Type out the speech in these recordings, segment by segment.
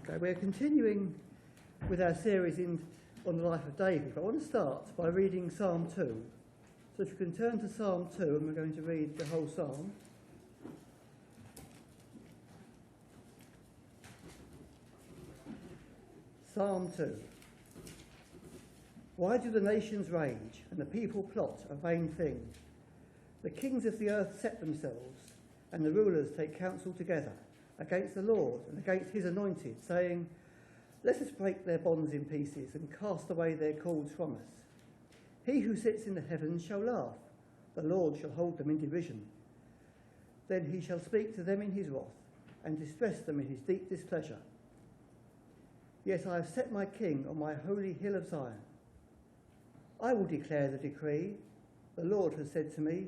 Okay, we're continuing with our series on the life of David, but I want to start by reading Psalm 2. So if you can turn to Psalm 2, and we're going to read the whole psalm. Psalm 2. Why do the nations rage and the people plot a vain thing? The kings of the earth set themselves, and the rulers take counsel together against the Lord and against his anointed, saying, let us break their bonds in pieces and cast away their cords from us. He who sits in the heavens shall laugh, the Lord shall hold them in derision. Then he shall speak to them in his wrath and distress them in his deep displeasure. Yes, I have set my king on my holy hill of Zion. I will declare the decree. The Lord has said to me,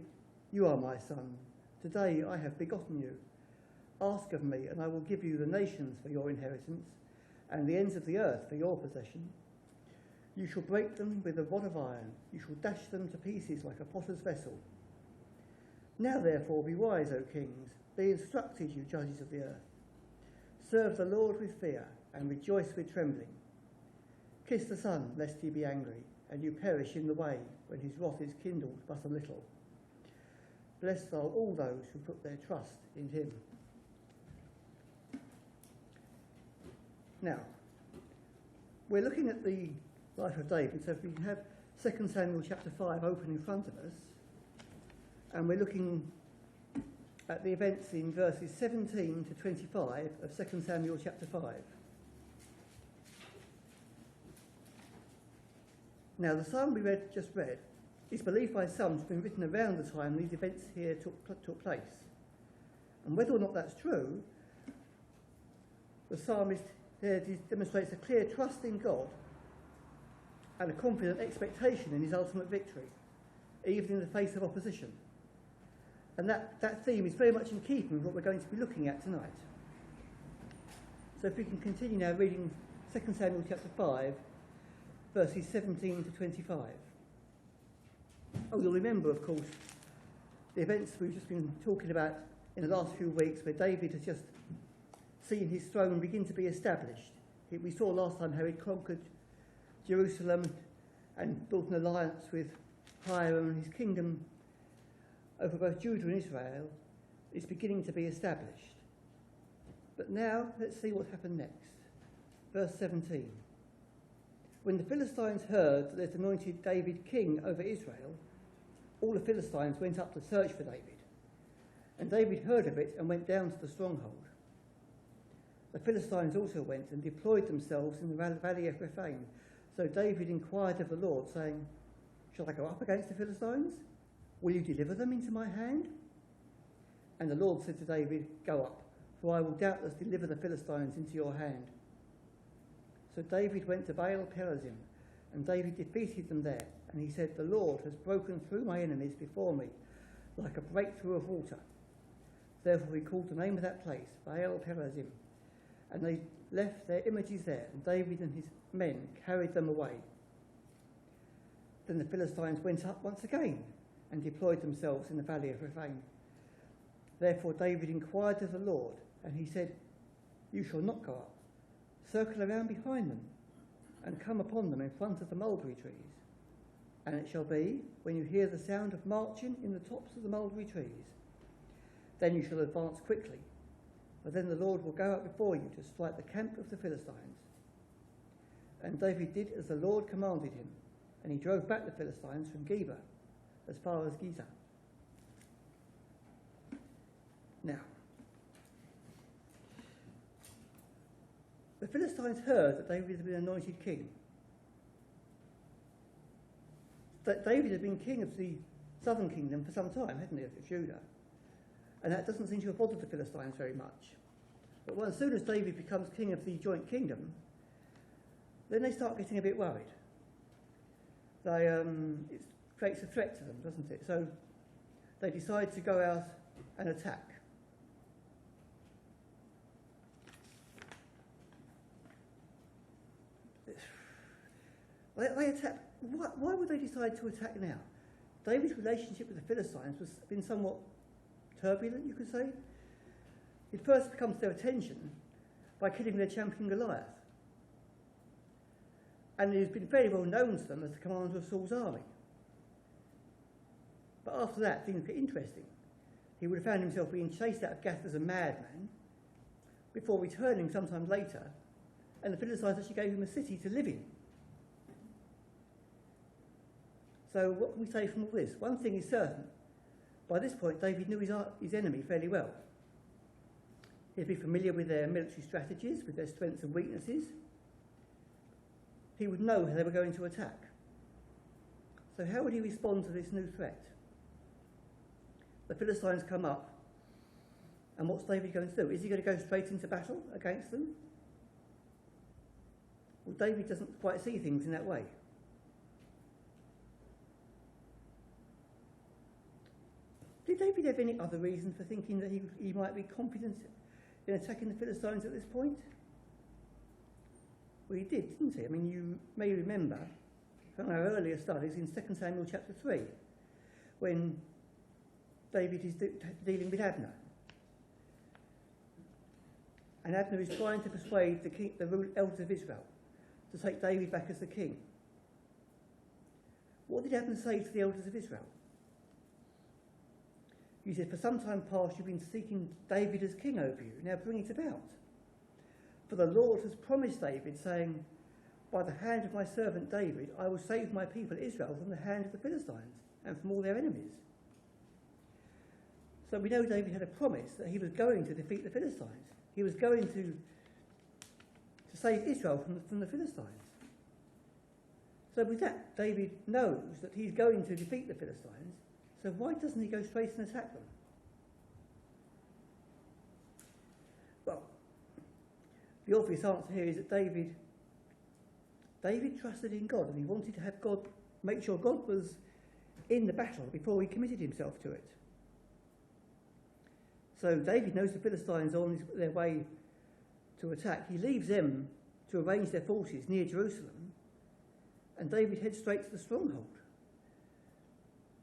you are my son. Today I have begotten you. Ask of me, and I will give you the nations for your inheritance, and the ends of the earth for your possession. You shall break them with a rod of iron. You shall dash them to pieces like a potter's vessel. Now therefore be wise, O kings. Be instructed, you judges of the earth. Serve the Lord with fear, and rejoice with trembling. Kiss the Son, lest he be angry, and you perish in the way, when his wrath is kindled but a little. Blessed are all those who put their trust in him. Now, we're looking at the life of David, so if we can have 2 Samuel chapter 5 open in front of us, and we're looking at the events in verses 17 to 25 of 2 Samuel chapter 5. Now, the psalm we just read is believed by some to have been written around the time these events here took place. And whether or not that's true, the psalmist there demonstrates a clear trust in God and a confident expectation in his ultimate victory, even in the face of opposition. And that theme is very much in keeping with what we're going to be looking at tonight. So if we can continue now reading 2 Samuel chapter 5, verses 17 to 25. Oh, you'll remember, of course, the events we've just been talking about in the last few weeks, where David has just seen his throne begin to be established. We saw last time how he conquered Jerusalem and built an alliance with Hiram, and his kingdom over both Judah and Israel is beginning to be established. But now, let's see what happened next. Verse 17. When the Philistines heard that they'd anointed David king over Israel, all the Philistines went up to search for David. And David heard of it and went down to the stronghold. The Philistines also went and deployed themselves in the valley of Rephaim. So David inquired of the Lord, saying, shall I go up against the Philistines? Will you deliver them into my hand? And the Lord said to David, go up, for I will doubtless deliver the Philistines into your hand. So David went to Baal-perazim, and David defeated them there. And he said, the Lord has broken through my enemies before me, like a breakthrough of water. Therefore he called the name of that place Baal-perazim. And they left their images there, and David and his men carried them away. Then the Philistines went up once again and deployed themselves in the valley of Rephaim. Therefore David inquired of the Lord, and he said, you shall not go up. Circle around behind them, and come upon them in front of the mulberry trees. And it shall be, when you hear the sound of marching in the tops of the mulberry trees, then you shall advance quickly. For then the Lord will go out before you to strike the camp of the Philistines. And David did as the Lord commanded him, and he drove back the Philistines from Geba as far as Giza. Now, the Philistines heard that David had been anointed king. That David had been king of the southern kingdom for some time, hadn't he, of Judah? And that doesn't seem to have bothered the Philistines very much. But as soon as David becomes king of the joint kingdom, then they start getting a bit worried. It creates a threat to them, doesn't it? So they decide to go out and attack. They attack. Why would they decide to attack now? David's relationship with the Philistines has been somewhat turbulent, you could say. It first comes to their attention by killing their champion Goliath. And he's been very well known to them as the commander of Saul's army. But after that, things get interesting. He would have found himself being chased out of Gath as a madman, before returning sometime later, and the Philistines actually gave him a city to live in. So what can we say from all this? One thing is certain. By this point, David knew his enemy fairly well. He'd be familiar with their military strategies, with their strengths and weaknesses. He would know how they were going to attack. So how would he respond to this new threat? The Philistines come up, and what's David going to do? Is he going to go straight into battle against them? Well, David doesn't quite see things in that way. Did David have any other reason for thinking that he might be confident in attacking the Philistines at this point? Well, he did, didn't he? I mean, you may remember from our earlier studies in 2 Samuel chapter 3, when David is dealing with Abner. And Abner is trying to persuade the elders of Israel to take David back as the king. What did Abner say to the elders of Israel? He said, "For some time past you've been seeking David as king over you. Now bring it about. For the Lord has promised David, saying, by the hand of my servant David, I will save my people Israel from the hand of the Philistines and from all their enemies." So we know David had a promise that he was going to defeat the Philistines. He was going to save Israel from the Philistines. So with that, David knows that he's going to defeat the Philistines. So why doesn't he go straight and attack them? Well, the obvious answer here is that David trusted in God, and he wanted to have God make sure God was in the battle before he committed himself to it. So David knows the Philistines are on their way to attack. He leaves them to arrange their forces near Jerusalem, and David heads straight to the stronghold.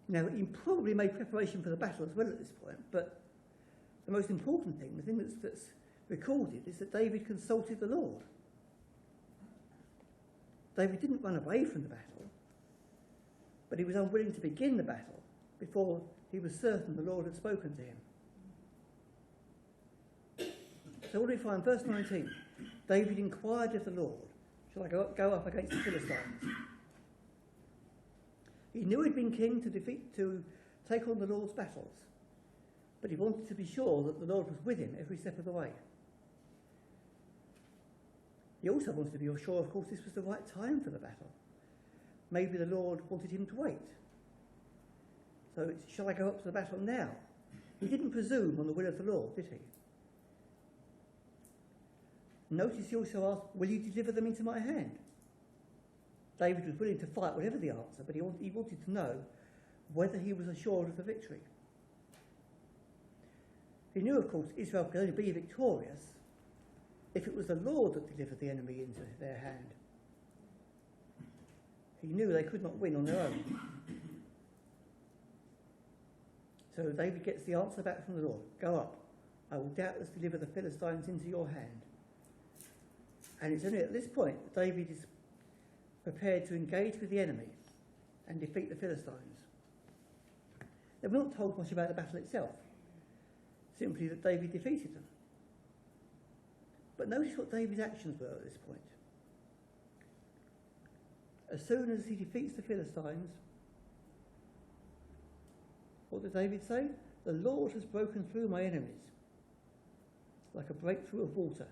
Now, he probably made preparation for the battle as well at this point, but the most important thing, the thing that's recorded, is that David consulted the Lord. David didn't run away from the battle, but he was unwilling to begin the battle before he was certain the Lord had spoken to him. So what do we find? Verse 19, David inquired of the Lord, shall I go up against the Philistines? He knew he'd been king to take on the Lord's battles, but he wanted to be sure that the Lord was with him every step of the way. He also wanted to be sure, of course, this was the right time for the battle. Maybe the Lord wanted him to wait. So it's, shall I go up to the battle now? He didn't presume on the will of the Lord, did he? Notice he also asked, will you deliver them into my hand? David was willing to fight whatever the answer, but he wanted to know whether he was assured of the victory. He knew, of course, Israel could only be victorious if it was the Lord that delivered the enemy into their hand. He knew they could not win on their own. So David gets the answer back from the Lord. Go up. I will doubtless deliver the Philistines into your hand. And it's only at this point that David is prepared to engage with the enemy and defeat the Philistines. Now, we're not told much about the battle itself, simply that David defeated them. But notice what David's actions were at this point. As soon as he defeats the Philistines, what does David say? The Lord has broken through my enemies like a breakthrough of water.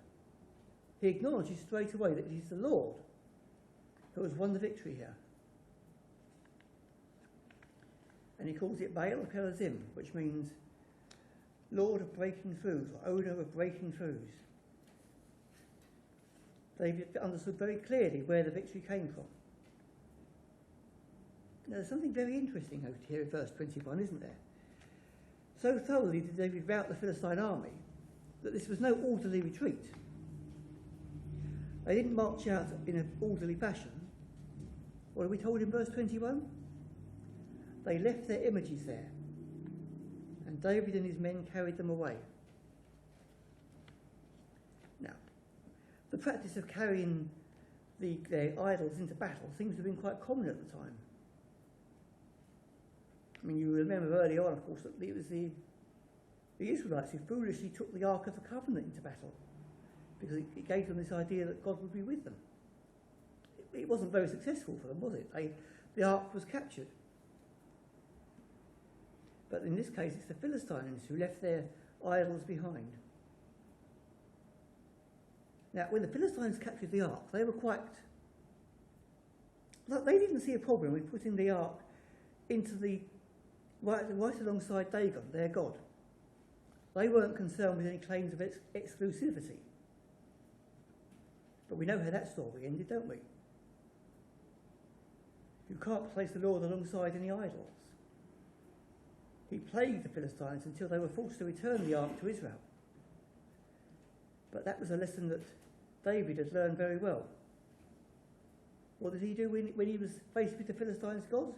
He acknowledges straight away that it is the Lord who has won the victory here. And he calls it Baal Perazim, which means Lord of breaking throughs, or owner of breaking throughs. David understood very clearly where the victory came from. Now, there's something very interesting over here in verse 21, isn't there? So thoroughly did David rout the Philistine army that this was no orderly retreat. They didn't march out in an orderly fashion. What are we told in verse 21? They left their images there, and David and his men carried them away. Now, The practice of carrying their idols into battle seems to have been quite common at the time. I mean, you remember early on, of course, that it was the Israelites who foolishly took the Ark of the Covenant into battle, because it gave them this idea that God would be with them. It wasn't very successful for them, was it? The Ark was captured. But in this case, it's the Philistines who left their idols behind. Now, when the Philistines captured the Ark, they were quite... They didn't see a problem with putting the Ark into right alongside Dagon, their god. They weren't concerned with any claims of exclusivity. But we know how that story ended, don't we? You can't place the Lord alongside any idols. He plagued the Philistines until they were forced to return the Ark to Israel. But that was a lesson that David had learned very well. What did he do when he was faced with the Philistines' gods?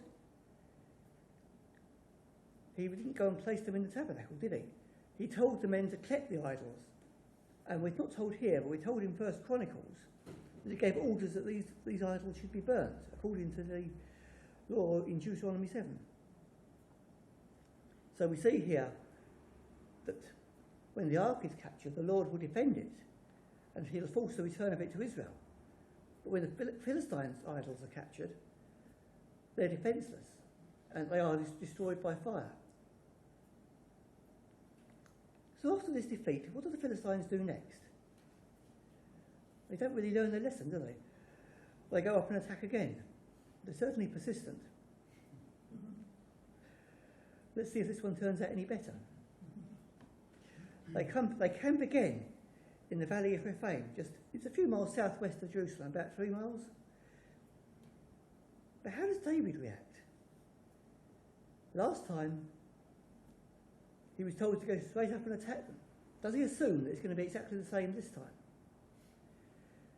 He didn't go and place them in the tabernacle, did he? He told the men to collect the idols. And we're not told here, but we're told in 1 Chronicles that he gave orders that these idols should be burnt, according to the law in Deuteronomy 7. So we see here that when the Ark is captured, the Lord will defend it, and he'll force the return of it to Israel. But when the Philistines' idols are captured, they're defenceless, and they are destroyed by fire. So after this defeat, what do the Philistines do next? They don't really learn their lesson, do they? They go up and attack again. They're certainly persistent. Let's see if this one turns out any better. They camp again in the valley of Rephaim. It's a few miles southwest of Jerusalem, about 3 miles. But how does David react? Last time, he was told to go straight up and attack them. Does he assume that it's going to be exactly the same this time?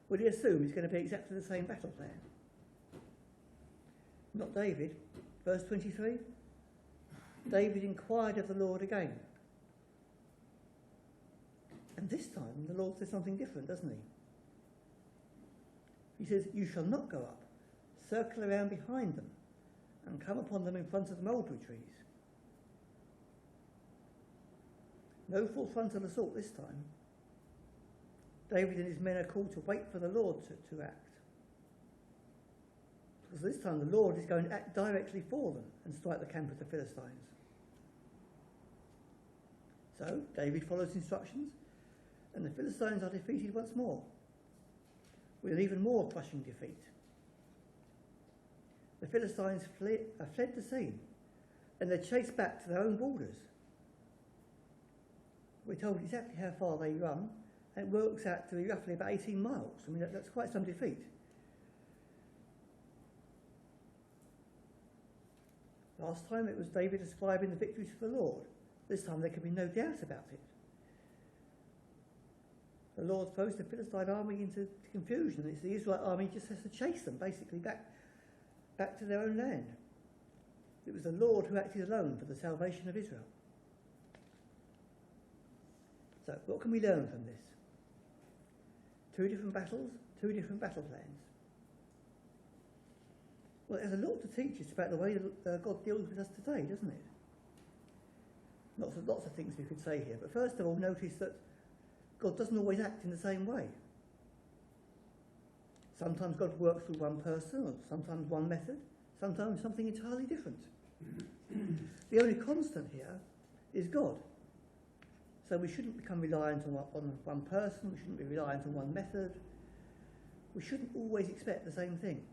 Will he assume it's going to be exactly the same battle plan? Not David. Verse 23. David inquired of the Lord again. And this time the Lord says something different, doesn't he? He says, "You shall not go up. Circle around behind them and come upon them in front of the mulberry trees." No full frontal assault this time. David and his men are called to wait for the Lord to act. Because this time the Lord is going to act directly for them and strike the camp of the Philistines. So David follows instructions, and the Philistines are defeated once more, with an even more crushing defeat. The Philistines have fled the scene, and they're chased back to their own borders. We're told exactly how far they run, and it works out to be roughly about 18 miles. I mean, that's quite some defeat. Last time it was David ascribing the victory to the Lord. This time there can be no doubt about it. The Lord throws the Philistine army into confusion. It's the Israelite army just has to chase them, basically, back to their own land. It was the Lord who acted alone for the salvation of Israel. So, what can we learn from this? 2 different battles, 2 different battle plans. Well, there's a lot to teach us about the way that God deals with us today, doesn't it? Lots of things we could say here. But first of all, notice that God doesn't always act in the same way. Sometimes God works through one person, or sometimes one method, sometimes something entirely different. The only constant here is God. So we shouldn't become reliant on one person, we shouldn't be reliant on one method. We shouldn't always expect the same thing.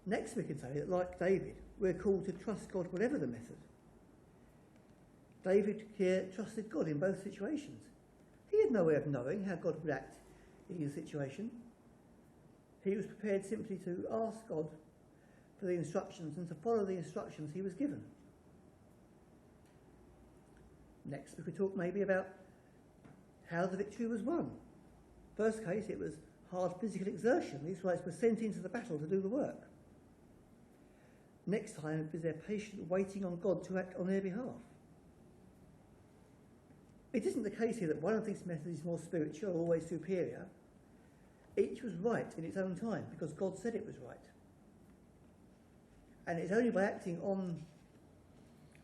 Next we can say that, like David, we're called to trust God whatever the method. David here trusted God in both situations. He had no way of knowing how God would act in his situation. He was prepared simply to ask God for the instructions and to follow the instructions he was given. Next we could talk maybe about how the victory was won. First case, it was hard physical exertion. The Israelites were sent into the battle to do the work. Next time, it was their patient waiting on God to act on their behalf. It isn't the case here that one of these methods is more spiritual or always superior. Each was right in its own time because God said it was right. And it's only by acting on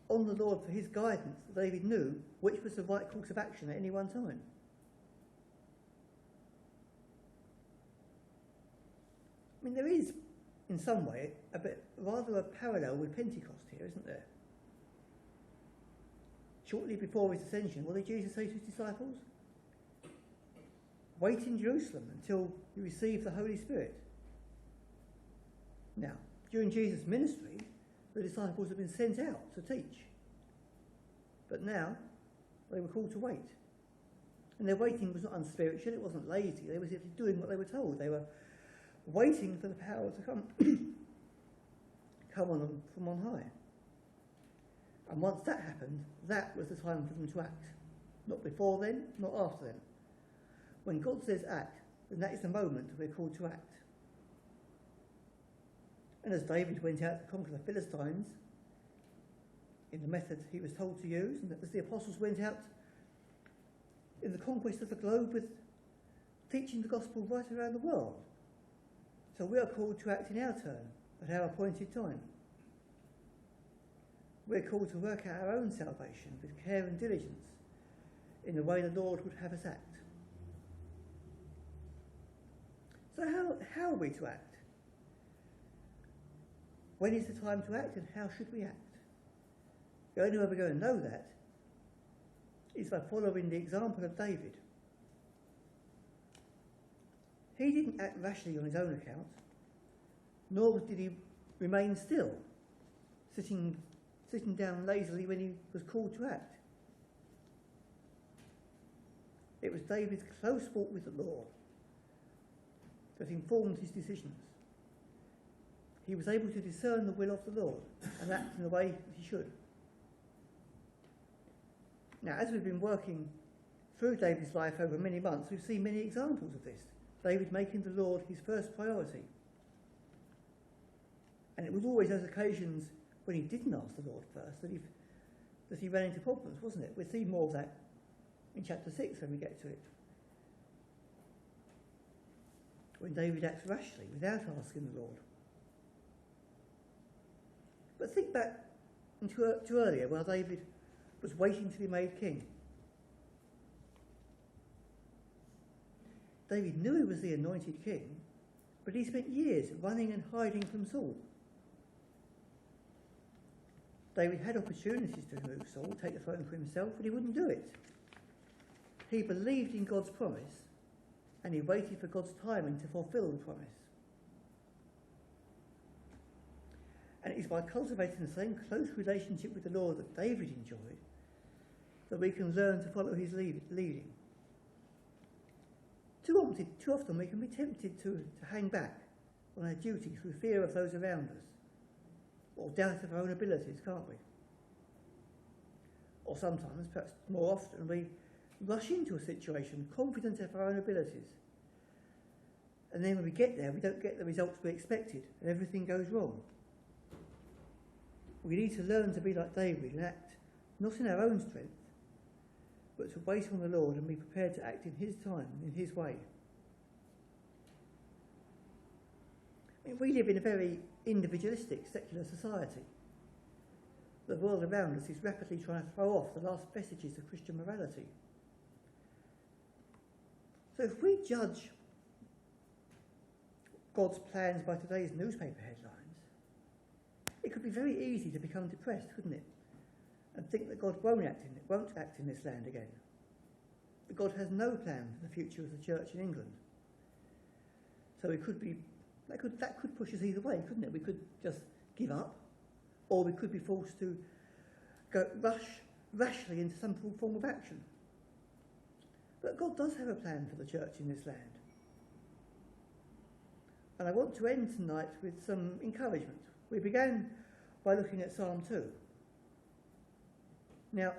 the Lord for his guidance that David knew which was the right course of action at any one time. I mean, there is, in some way, rather a parallel with Pentecost here, isn't there? Shortly before his ascension, what did Jesus say to his disciples? Wait in Jerusalem until you receive the Holy Spirit. Now, during Jesus' ministry, the disciples have been sent out to teach. But now, they were called to wait. And their waiting was not unspiritual, it wasn't lazy, they were simply doing what they were told. They were waiting for the power to come on them from on high. And once that happened, that was the time for them to act. Not before then, not after then. When God says act, then that is the moment we're called to act. And as David went out to conquer the Philistines in the method he was told to use, and as the apostles went out in the conquest of the globe with teaching the gospel right around the world, so we are called to act in our turn at our appointed time. We're called to work out our own salvation with care and diligence in the way the Lord would have us act. So how are we to act? When is the time to act and how should we act? The only way we're going to know that is by following the example of David. He didn't act rashly on his own account, nor did he remain still, sitting down lazily when he was called to act. It was David's close walk with the Lord that informed his decisions. He was able to discern the will of the Lord and act in the way that he should. Now, as we've been working through David's life over many months, we've seen many examples of this. David making the Lord his first priority. And it was always those occasions when he didn't ask the Lord first that he ran into problems, wasn't it? We'll see more of that in chapter 6 when we get to it. When David acts rashly without asking the Lord. But think back to earlier, while David was waiting to be made king. David knew he was the anointed king, but he spent years running and hiding from Saul. David had opportunities to remove Saul, take the throne for himself, but he wouldn't do it. He believed in God's promise, and he waited for God's timing to fulfill the promise. And it is by cultivating the same close relationship with the Lord that David enjoyed that we can learn to follow his leading. Too often we can be tempted to hang back on our duty through fear of those around us, or doubt of our own abilities, can't we? Or sometimes, perhaps more often, we rush into a situation confident of our own abilities. And then when we get there, we don't get the results we expected, and everything goes wrong. We need to learn to be like David and act not in our own strength, but to wait on the Lord and be prepared to act in his time, in his way. I mean, we live in a very individualistic, secular society. The world around us is rapidly trying to throw off the last vestiges of Christian morality. So if we judge God's plans by today's newspaper headlines, it could be very easy to become depressed, couldn't it? And think that God won't act in this land again. That God has no plan for the future of the church in England. So that could push us either way, couldn't it? We could just give up, or we could be forced to go rashly into some form of action. But God does have a plan for the church in this land. And I want to end tonight with some encouragement. We began by looking at Psalm 2. Now,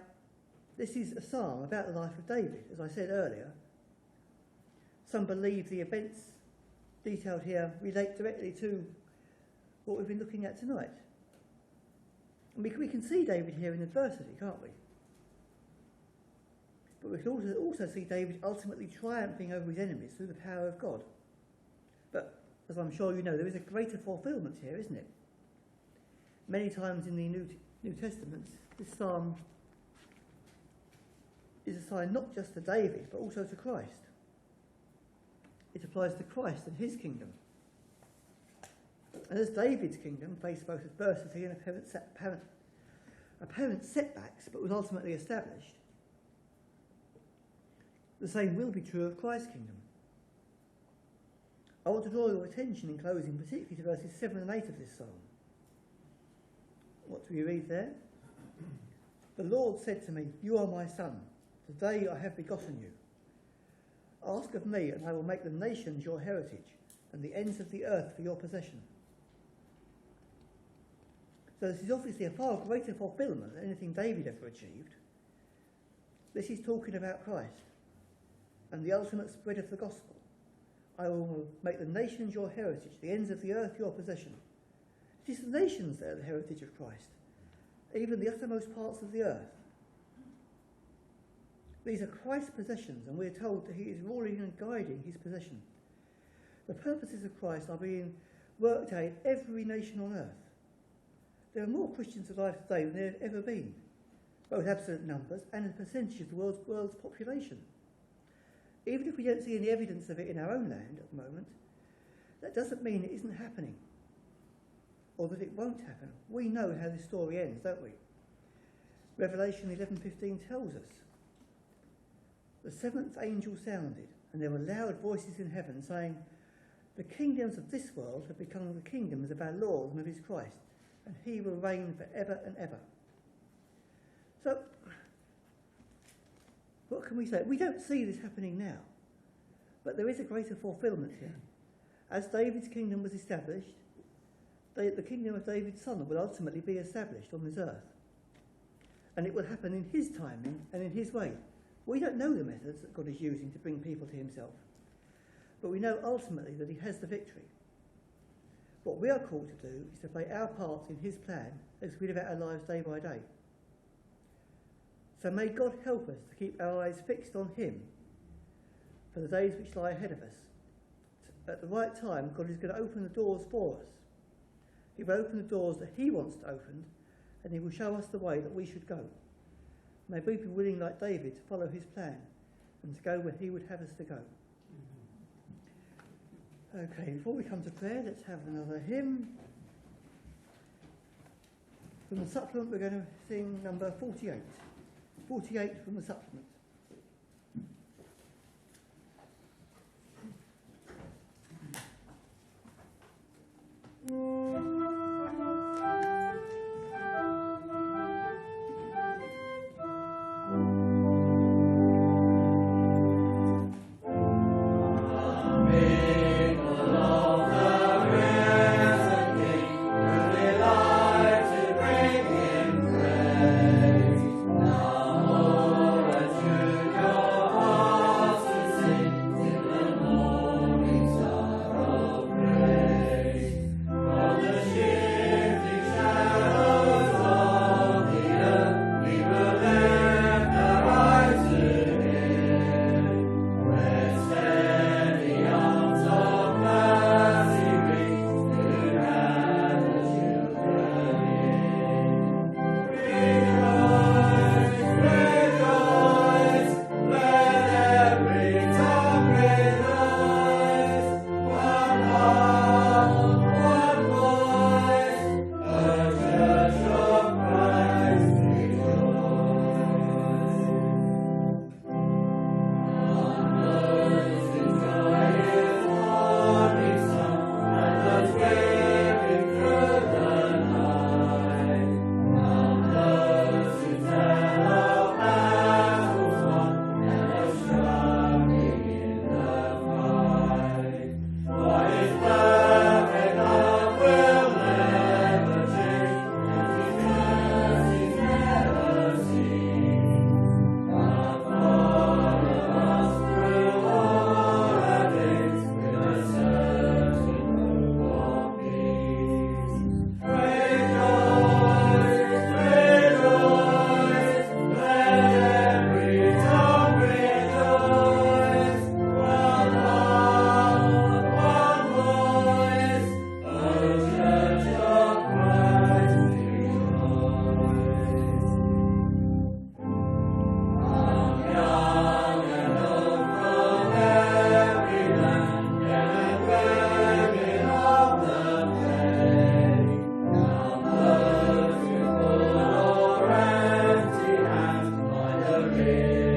this is a psalm about the life of David, as I said earlier. Some believe the events detailed here relate directly to what we've been looking at tonight. And we can see David here in adversity, can't we? we can also see David ultimately triumphing over his enemies through the power of God. But, as I'm sure you know, there is a greater fulfilment here, isn't it? Many times in the New Testament, this psalm is a sign not just to David, but also to Christ. It applies to Christ and his kingdom. And as David's kingdom faced both adversity and apparent setbacks, but was ultimately established, the same will be true of Christ's kingdom. I want to draw your attention in closing, particularly to verses 7 and 8 of this psalm. What do we read there? The Lord said to me, "You are my son. Today I have begotten you. Ask of me, and I will make the nations your heritage, and the ends of the earth for your possession." So this is obviously a far greater fulfilment than anything David ever achieved. This is talking about Christ and the ultimate spread of the gospel. I will make the nations your heritage, the ends of the earth your possession. It is the nations that are the heritage of Christ, even the uttermost parts of the earth. These are Christ's possessions, and we are told that he is ruling and guiding his possession. The purposes of Christ are being worked out in every nation on earth. There are more Christians alive today than there have ever been, both absolute numbers and in percentage of the world's population. Even if we don't see any evidence of it in our own land at the moment, that doesn't mean it isn't happening, or that it won't happen. We know how this story ends, don't we? Revelation 11:15 tells us, "The seventh angel sounded, and there were loud voices in heaven saying, 'The kingdoms of this world have become the kingdoms of our Lord and of his Christ, and he will reign forever and ever.'" So, what can we say? We don't see this happening now, but there is a greater fulfilment here. As David's kingdom was established, the kingdom of David's son will ultimately be established on this earth. And it will happen in his timing and in his way. We don't know the methods that God is using to bring people to himself, but we know ultimately that he has the victory. What we are called to do is to play our parts in his plan as we live out our lives day by day. So may God help us to keep our eyes fixed on him for the days which lie ahead of us. At the right time, God is going to open the doors for us. He will open the doors that he wants to open, and he will show us the way that we should go. May we be willing, like David, to follow his plan and to go where he would have us to go. Okay, before we come to prayer, let's have another hymn. From the supplement, we're going to sing number 48. 48 from the supplement. Brothers Amen.